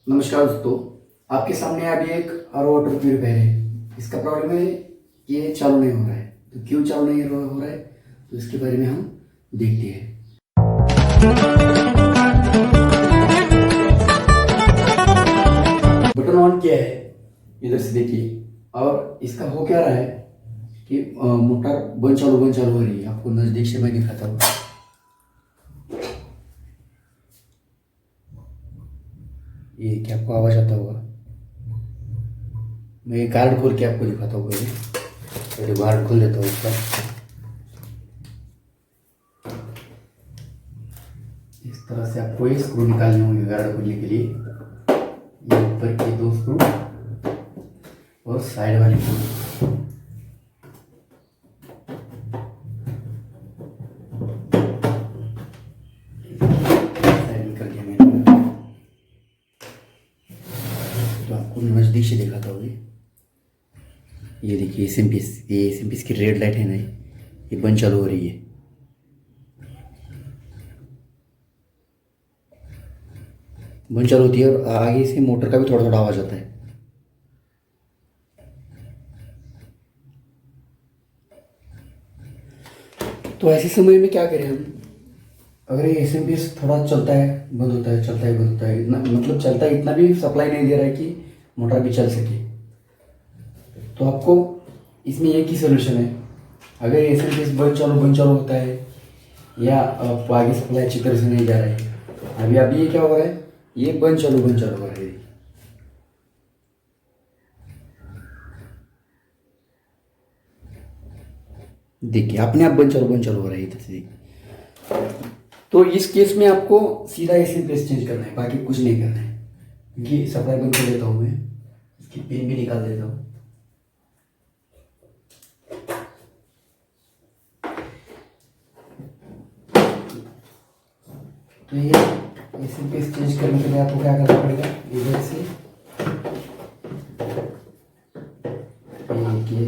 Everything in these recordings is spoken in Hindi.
नमस्कार दोस्तों, आपके सामने अभी एक आर वाटर प्यूरिफायर है। इसका प्रॉब्लम है ये चालू नहीं हो रहा है। तो क्यों चालू नहीं हो रहा है तो इसके बारे में हम देखते हैं। बटन ऑन किया है, इधर से देखिए, और इसका हो क्या रहा है कि मोटर बंद चालू हो रही है। आपको नज़दीक से मैं दिखाता हूँ। ये क्या आपको आवाज़ आता होगा। मैं ये गार्ड खोल के आपको दिखाता हूँ। पहले गार्ड खोल देता हूँ इसका। इस तरह से आपको ये स्क्रू निकालने होंगे गार्ड खोलने के लिए। ये ऊपर के दो स्क्रू और साइड वाले स्क्रू। साइड निकल गया मैंने, तो आपको नज़दीक से दिखाता हूँ। ये देखिए एसएमपीएस की रेड लाइट है ना, ये बंद चालू हो रही है। बंद चालू होती है और आगे से मोटर का भी थोड़ा थोड़ा आवाज़ आता है। तो ऐसे समय में क्या करें हम। अगर ये एसएमपीएस थोड़ा चलता है बंद होता है, चलता है बंद होता है, इतना मतलब चलता है, इतना भी सप्लाई नहीं दे रहा है कि मोटर भी चल सके, तो आपको इसमें एक ही सोल्यूशन है। अगर एसएमपीएस बंद चालू होता है या आगे सप्लाई अच्छी तरह से नहीं जा रहा है, अभी ये क्या हो रहा है, ये बंद चालू हो रहा है। देखिए अपने आप बंद चालू हो रहा है इधर से। तो इस केस में आपको सीधा एसएमपीएस चेंज करना है, बाकी कुछ नहीं करना है। क्योंकि सप्लाई बंद कर देता हूँ मैं, इसकी पिन भी निकाल देता हूँ। तो ये एसएमपीएस चेंज करने के लिए आपको क्या करना पड़ेगा, इधर से देखिए,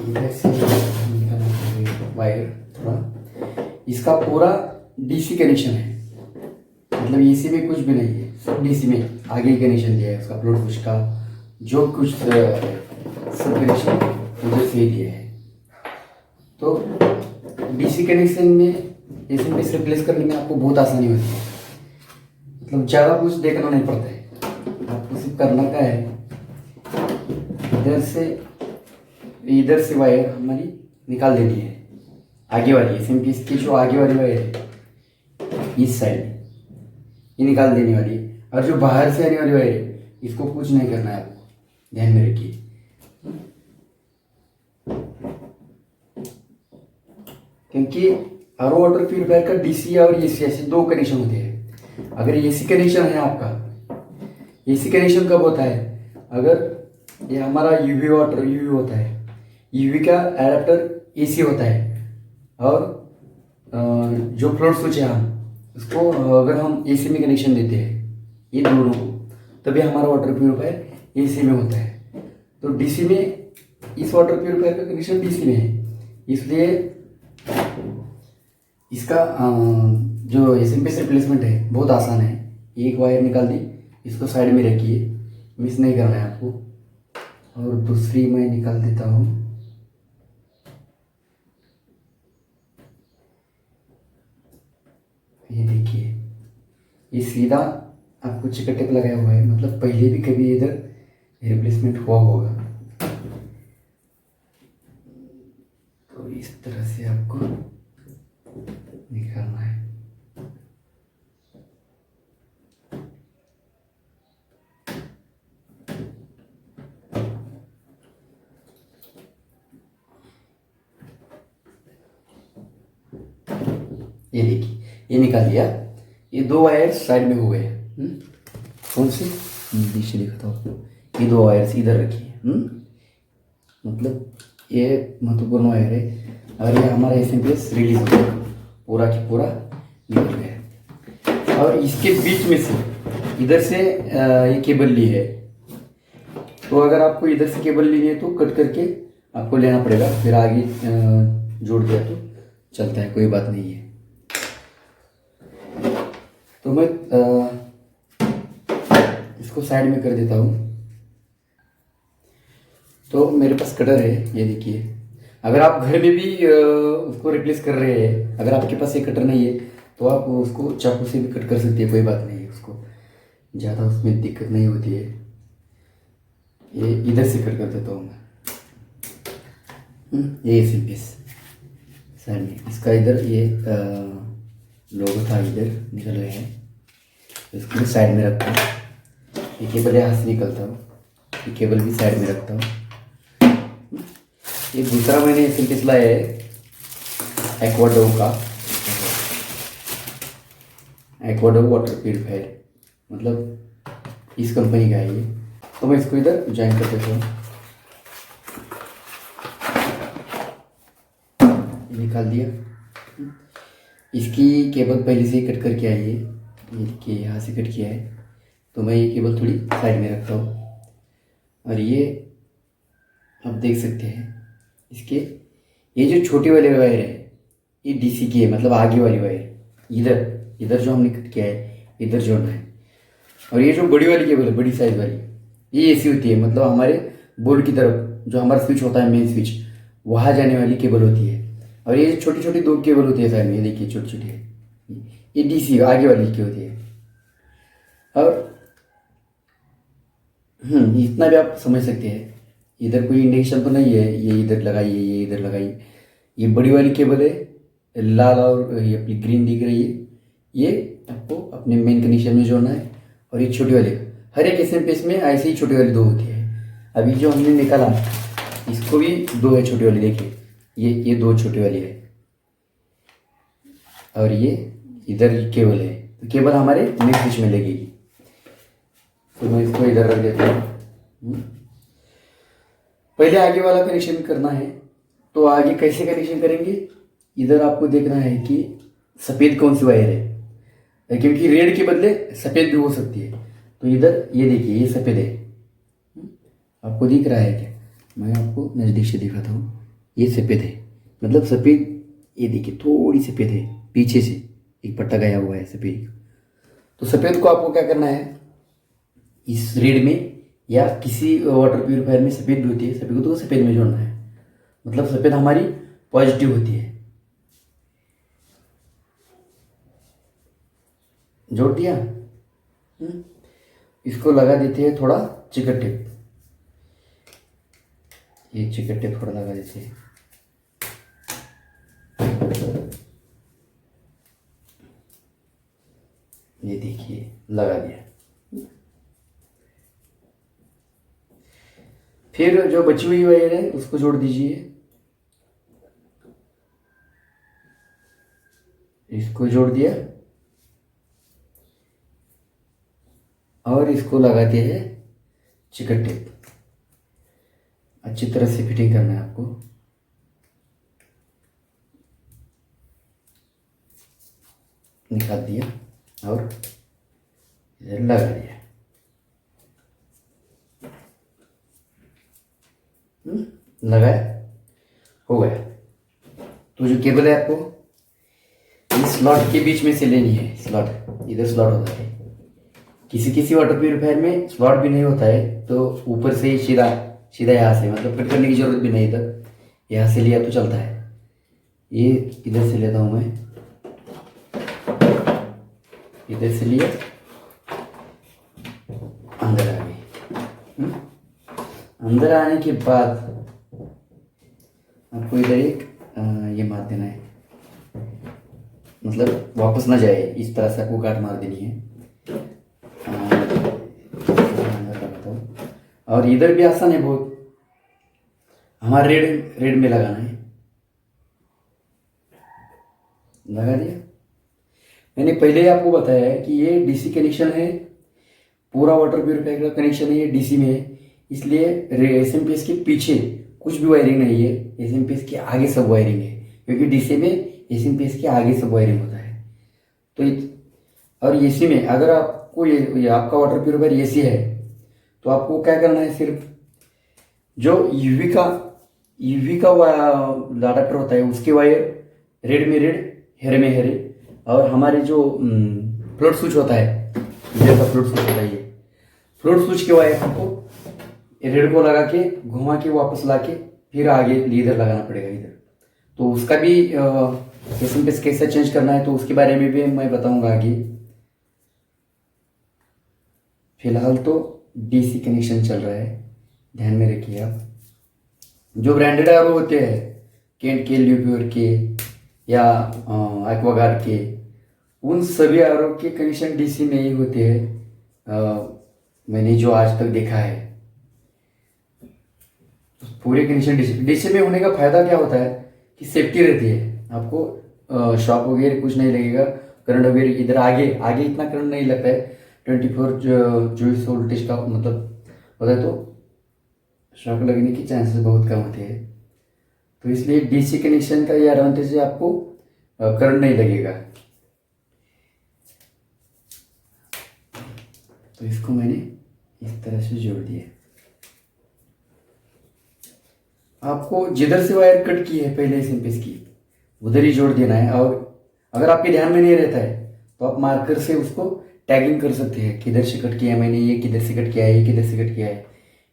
इधर से निकालना पड़ेगा वायर थोड़ा। इसका पूरा डीसी कनेक्शन है, मतलब एसी में कुछ भी नहीं है, सब डीसी में आगे ही कनेक्शन दिया है। उसका ब्लूटूथ का जो कुछ सब कनेक्शन उधर से ही दिया है। तो डीसी कनेक्शन में एसएमपीएस रिप्लेस करने में आपको बहुत आसानी होती है, मतलब ज़्यादा कुछ देखना नहीं पड़ता है। आपको सिर्फ करना क्या है, इधर से वायर हमारी निकाल देनी है। आगे वाली एसएमपीएस की जो आगे वाली वायर है, इस साइड ये निकाल देने वाली है। और जो बाहर से आने वाली वायर है, इसको कुछ नहीं करना है, आपको ध्यान में रखिए। क्योंकि आरओ वाटर प्यूरिफायर का डीसी और एसी ऐसे दो कनेक्शन होते हैं। अगर एसी कनेक्शन है आपका, एसी कनेक्शन कब होता है, अगर ये हमारा यूवी होता है, यूवी का एडाप्टर एसी होता है, और जो फ्लोर स्विच है हम उसको अगर हम एसी में कनेक्शन देते हैं, ये दोनों को, तभी हमारा वाटर प्यूरिफायर एसी में होता है। तो डीसी में इस वाटर प्यूरिफायर का कनेक्शन डीसी में है, इसलिए इसका जो एसएमपीएस रिप्लेसमेंट है बहुत आसान है। एक वायर निकाल दी, इसको साइड में रखिए, मिस नहीं करना है आपको। और दूसरी मैं निकाल देता हूँ। ये देखिए, ये सीधा आपको चिकन टेप लगाया हुआ है, मतलब पहले भी कभी इधर रिप्लेसमेंट हुआ होगा। तो इस तरह से आपको निकालना है। ये देखिए, ये निकाल दिया। ये दो वायर साइड में हो गए। कौन से नीचे दिखाता हूँ, ये दो वायर्स इधर रखिए। मतलब ये महत्वपूर्ण वायर है। और ये हमारा एसएमपीएस रिलीज हो गया, पूरा की पूरा निकल गया। और इसके बीच में से इधर से ये केबल ली है। तो अगर आपको इधर से केबल लेनी है तो कट करके आपको लेना पड़ेगा, फिर आगे जोड़ दिया तो चलता है, कोई बात नहीं है। तो मैं इसको साइड में कर देता हूँ। तो मेरे पास कटर है, ये देखिए। अगर आप घर में भी उसको रिप्लेस कर रहे हैं, अगर आपके पास ये कटर नहीं है तो आप उसको चाकू से भी कट कर सकते हैं, कोई बात नहीं है, उसको ज़्यादा उसमें दिक्कत नहीं होती है। ये इधर से कट कर देता हूँ मैं। ये एसिम पीस साइड में, इसका इधर ये लोगो था, इधर निकल गया है, इसको भी साइड में रखता हूँ। ये केबल यहाँ से निकलता हूँ, ये केबल भी साइड में रखता हूँ। ये दूसरा मैंने एसिम पीस लाया है एक्वाडोव का, एक्वाडोव वाटर प्यूरिफायर, मतलब इस कंपनी का है ये। तो मैं इसको इधर ज्वाइन कर देता हूँ, निकाल दिया। इसकी केबल पहले से ही कट करके आई है, ये देखिए यहाँ से कट किया है, तो मैं ये केबल थोड़ी साइड में रखता हूँ। और ये आप देख सकते हैं, इसके ये जो छोटी वाली वायर है ये डीसी की है, मतलब आगे वाली वायर इधर इधर जो हमने कट किया है इधर जोड़ना है। और ये जो बड़ी वाली केबल है, बड़ी साइज वाली, ये ऐसी होती है, मतलब हमारे बोर्ड की तरफ जो हमारा स्विच होता है, मेन स्विच, वहाँ जाने वाली केबल होती है। और ये छोटी छोटी दो केबल होती है साइड में, ये देखिए छोटी छोटी है, ये डीसी आगे वाली की होती है। और इतना भी आप समझ सकते हैं, इधर कोई इंडिकेशन तो नहीं है, ये इधर लगाइए, ये इधर लगाइए। ये बड़ी वाली केबल है, लाल और ये अपनी ग्रीन दिख रही है, ये आपको अपने मेन कनेक्शन में जोड़ना है। और ये छोटी वाली, हर एक एसएमपीएस में ऐसे ही छोटी वाली दो होती है। अभी जो हमने निकाला इसको भी दो है छोटी वाली, देखिए ये दो छोटी वाली है। और ये इधर केबल है, तो केबल हमारे नेक्स्ट स्विच में लगेगी। तो मैं इसको इधर रख देता हूँ। पहले आगे वाला कनेक्शन करना है, तो आगे कैसे कनेक्शन करेंगे, इधर आपको देखना है कि सफ़ेद कौन सी वायर है, क्योंकि रेड के बदले सफ़ेद भी हो सकती है। तो इधर ये देखिए, ये सफ़ेद है, आपको दिख रहा है क्या? मैं आपको नज़दीक से दिखाता हूँ, ये सफ़ेद है, मतलब सफ़ेद, ये देखिए थोड़ी सफ़ेद है, पीछे से एक पट्टा गया हुआ है सफ़ेद। तो सफ़ेद को आपको क्या करना है, इस रेड में या किसी वाटर प्यूरिफायर में सफ़ेद भी होती है, सफ़ेद को तो सफ़ेद में जोड़ना है, मतलब सफ़ेद हमारी पॉजिटिव होती है। जोड़ दिया। इसको लगा देते हैं थोड़ा चिकट टेप, ये चिकट टेप थोड़ा लगा देते हैं। ये देखिए लगा दिया। फिर जो बची हुई वायर है उसको जोड़ दीजिए, इसको जोड़ दिया और इसको लगाते हैं चिकट टेप। अच्छी तरह से फिटिंग करना है आपको। निकाल दिया और इधर लगा दिया। लगाया, हो गया। तो जो केबल है आपको इस स्लॉट के बीच में से लेनी है, स्लॉट इधर स्लॉट होता है, किसी किसी वाटर प्यूरिफायर में स्लॉट भी नहीं होता है, तो ऊपर से ही सीधा सीधा यहाँ से, मतलब कट करने की जरूरत भी नहीं, इधर यहाँ से लिया तो चलता है। ये इधर से लेता हूँ मैं, इधर से लिया, अंदर आ गई। अंदर आने के बाद आपको इधर एक ये मार देना है, मतलब वापस ना जाए, इस तरह से आपको गांठ मार देनी है। और इधर भी आसान है बहुत, हमारा रेड में लगाना है। लगा दिया। मैंने पहले ही आपको बताया है कि ये डीसी कनेक्शन है, पूरा वाटर प्यूरिफायर का कनेक्शन है, ये डीसी में है, इसलिए एसएमपीएस के पीछे कुछ भी वायरिंग नहीं है, एसएमपीएस के आगे सब वायरिंग है, क्योंकि डीसी में एसएमपीएस के आगे सब वायरिंग होता है। तो और एसी में अगर आपको ये आपका वाटर प्यूरिफायर एसी है, तो आपको क्या करना है, सिर्फ जो यूवी का अडाप्टर होता है उसके वायर रेड में रेड, हेरे में हेरे, और हमारे जो फ्लोट स्विच होता है, इधर का फ्लोट स्विच होता है, ये फ्लोट स्विच के वायर को रेड को लगा के घुमा के वापस ला के फिर आगे इधर लगाना पड़ेगा इधर। तो उसका भी एसएमपीएस कैसे चेंज करना है तो उसके बारे में भी मैं बताऊंगा आगे। फिलहाल तो डीसी कनेक्शन चल रहा है, ध्यान में रखिए आप। जो ब्रांडेड आर होते हैं केंट के, ल्यूप्योर के या एक्वागार्ड के, उन सभी आर के कनेक्शन डीसी में ही होते हैं। मैंने जो आज तक देखा है पूरे कनेक्शन डीसी में होने का फायदा क्या होता है कि सेफ्टी रहती है, आपको शॉक वगैरह कुछ नहीं लगेगा, करंट वगैरह इधर आगे आगे इतना करंट नहीं लगता है। 24 वोल्टेज का मतलब होता है तो शॉक लगने की चांसेस बहुत कम होते हैं। तो इसलिए डीसी कनेक्शन का ये एडवांटेज है, आपको करंट नहीं लगेगा। तो इसको मैंने इस तरह से जोड़ दिया। आपको जिधर से वायर कट की है पहले एसएमपीएस की उधर ही जोड़ देना है। और अगर आपके ध्यान में नहीं रहता है तो आप मार्कर से उसको टैगिंग कर सकते हैं, किधर से कट किया है मैंने, ये किधर से कट किया है, ये किधर से कट किया है,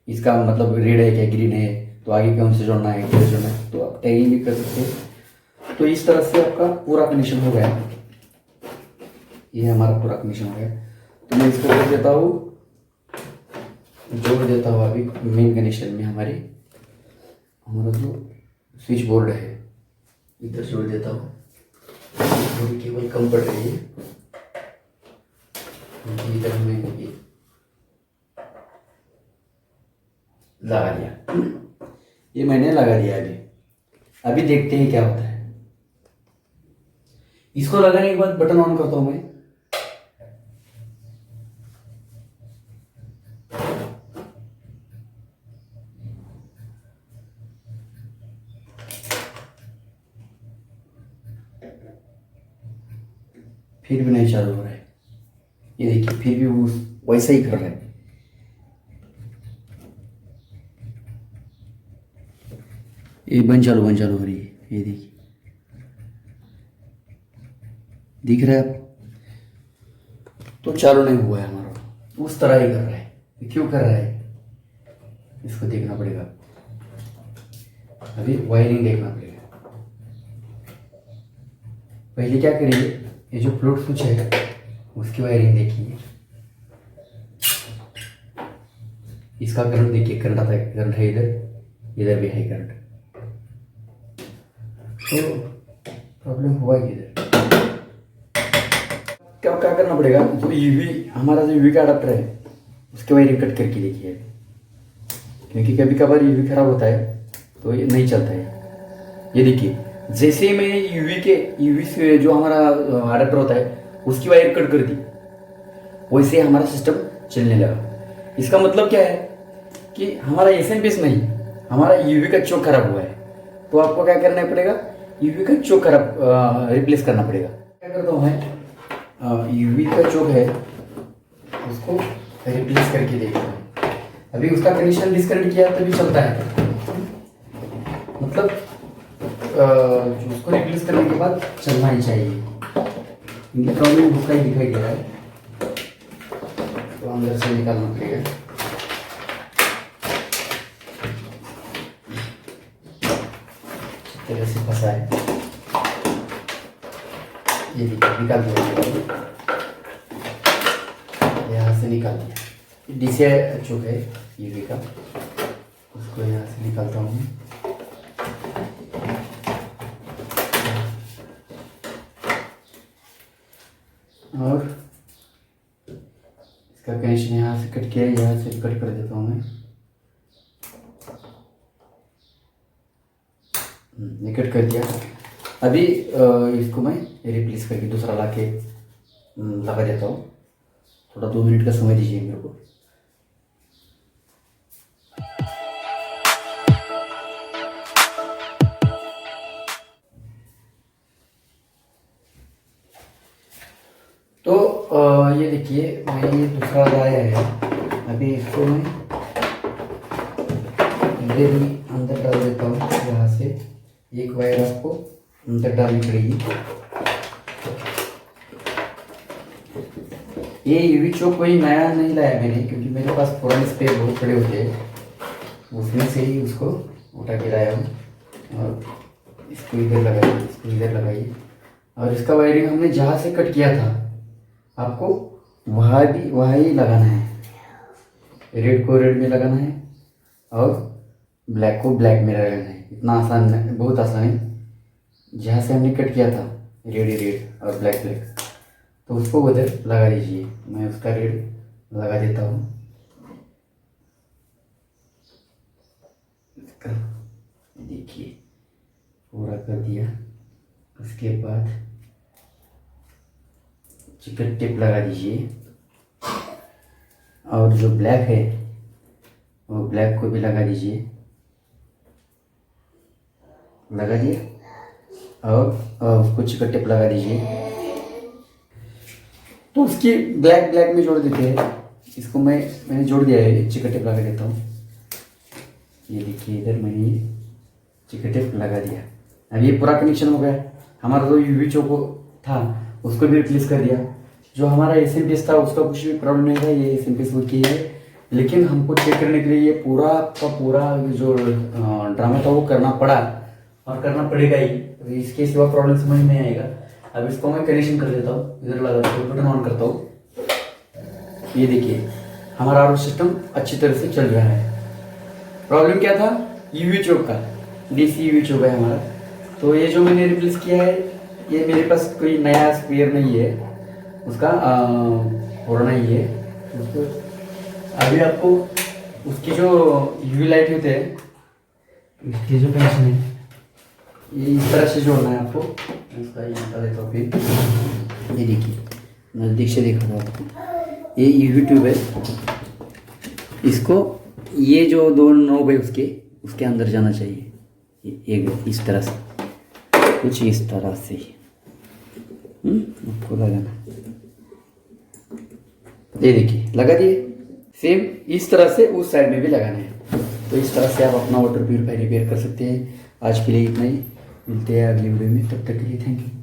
इसका मतलब रेड है क्या ग्रीन है, तो आगे कौन से जोड़ना है किधर जोड़ना है, तो आप टैगिंग भी कर सकते हैं। तो इस तरह से आपका पूरा कनेक्शन हो गया। ये हमारा पूरा कनेक्शन हो गया। तो मैं इसको कर देता हूँ, जोड़ देता हूँ अभी मेन कनेक्शन में। हमारा जो स्विच बोर्ड है इधर जोड़ देता हूँ। थोड़ी केबल कम पड़ रही है, इधर मैंने लगा दिया। ये मैंने लगा दिया। अभी देखते हैं क्या होता है। इसको लगाने के बाद बटन ऑन करता हूं मैं। फिर भी नहीं चालू हो रहा है, ये देखिए फिर भी वो वैसा ही कर रहा है। ये बंद चालू हो रही है, ये देखिए दिख रहा है आप। तो चालू नहीं हुआ है हमारा, उस तरह ही कर रहा है। ये क्यों कर रहा है इसको देखना पड़ेगा। अभी वायरिंग देखना पड़ेगा। पहले क्या करिए, ये जो फ्लोट स्विच है उसकी वायरिंग देखिए। इसका करंट देखिए, करंट आता है, करंट है इधर, इधर भी है करंट। तो प्रॉब्लम हुआ है इधर। क्या करना पड़ेगा, जो यूवी हमारा जो यूवी का अडाप्टर है उसके वायरिंग कट करके देखिए, क्योंकि कभी कभार यूवी खराब होता है तो ये नहीं चलता है। ये देखिए जैसे ही मैंने यूवी से जो हमारा अडाप्टर होता है उसकी वायर कट कर दी, वैसे हमारा सिस्टम चलने लगा। इसका मतलब क्या है कि हमारा एसएमपीएस नहीं, हमारा यूवी का चोक खराब हुआ है। तो आपको क्या करना पड़ेगा, यूवी का चोक खराब रिप्लेस करना पड़ेगा। क्या करता हूँ मैं, यूवी का चोक है उसको रिप्लेस करके देखता हूँ। अभी उसका कनेक्शन डिस्कनेक्ट किया तभी चलता है, मतलब उसको रिप्लेस करने के बाद चलना ही चाहिए। इनकी प्रॉब्लम उसका ही दिखाई दे रहा है, तो अंदर से निकालना पड़ेगा। इस तरह से फंसा है, ये निकाल दिया, यहाँ से निकाल दिया। डीसी चुक है यूवी का, उसको यहाँ से निकालता हूँ मैं। और इसका कनेक्शन यहाँ से कट किया, यहाँ से कट कर देता हूँ मैं। ये कट कर दिया। अभी इसको मैं रिप्लेस करके दूसरा लाके लगा देता हूँ। थोड़ा 2 मिनट का समय दीजिए मेरे को। तो ये देखिए मैंने ये दूसरा लाया है। अभी इसको मैं इधर ही अंदर डाल देता हूँ। यहाँ से एक वायर आपको अंदर डालनी पड़ेगी। ये यूवी चौक कोई नया नहीं लाया मैंने, क्योंकि मेरे पास पुराने स्पेयर बहुत बड़े होते हैं, उसमें से ही उसको उठा के लाया हूँ। और इसको इधर लगाइए, इसको इधर लगाइए। और इसका वायरिंग हमने जहाँ से कट किया था आपको वहाँ ही लगाना है। रेड को रेड में लगाना है और ब्लैक को ब्लैक में लगाना है। इतना आसान है, बहुत आसान है। जहाँ से हमने कट किया था रेड और ब्लैक, तो उसको उधर लगा दीजिए। मैं उसका रेड लगा देता हूँ। देखिए पूरा कर दिया। उसके बाद चिकन टेप लगा दीजिए। और जो ब्लैक है वो ब्लैक को भी लगा दीजिए। लगा दिया और उसको चिकन टेप लगा दीजिए। तो उसकी ब्लैक में जोड़ देते हैं। इसको मैंने जोड़ दिया है, चिकन टेप लगा देता हूँ। ये देखिए इधर मैंने चिकन टेप लगा दिया। अब ये पूरा कनेक्शन हो गया। हमारा जो यूवी चौक था उसको भी रिप्लेस कर दिया। जो हमारा एसएमपीएस था उसका कुछ भी प्रॉब्लम नहीं था, ये एसएमपीएस वर्क की है। लेकिन हमको चेक करने के लिए ये पूरा का पूरा जो ड्रामा था वो करना पड़ा और करना पड़ेगा ही। तो इसके सिवा प्रॉब्लम समझ में नहीं आएगा। अब इसको मैं कनेक्शन कर देता हूँ, इधर लगा बटन ऑन करता हूँ। ये देखिए हमारा आरओ सिस्टम अच्छी तरह से चल रहा है। प्रॉब्लम क्या था? यूवी चौक का, डीसी यूवी चौक है हमारा। तो ये जो मैंने रिप्लेस किया है ये मेरे पास कोई नया स्पेयर नहीं है, उसका पुराना ही है। उसको अभी आपको उसकी जो यूवी लाइट होते हैं इसकी जो कनेक्शन है ये इस तरह से जोड़ना है आपको। इसका ये बता देता हूँ फिर। ये देखिए नज़दीक से देखा था आपको, ये यूवी ट्यूब है। इसको ये जो दो नोब है उसके अंदर जाना चाहिए। ये इस तरह से, कुछ इस तरह से आपको लगाना। ये देखिए लगा दिए। सेम इस तरह से उस साइड में भी लगाना है। तो इस तरह से आप अपना वाटर प्यूरिफायर रिपेयर कर सकते हैं। आज के लिए इतना ही, मिलते हैं अगली वीडियो में। तब तक के लिए थैंक यू।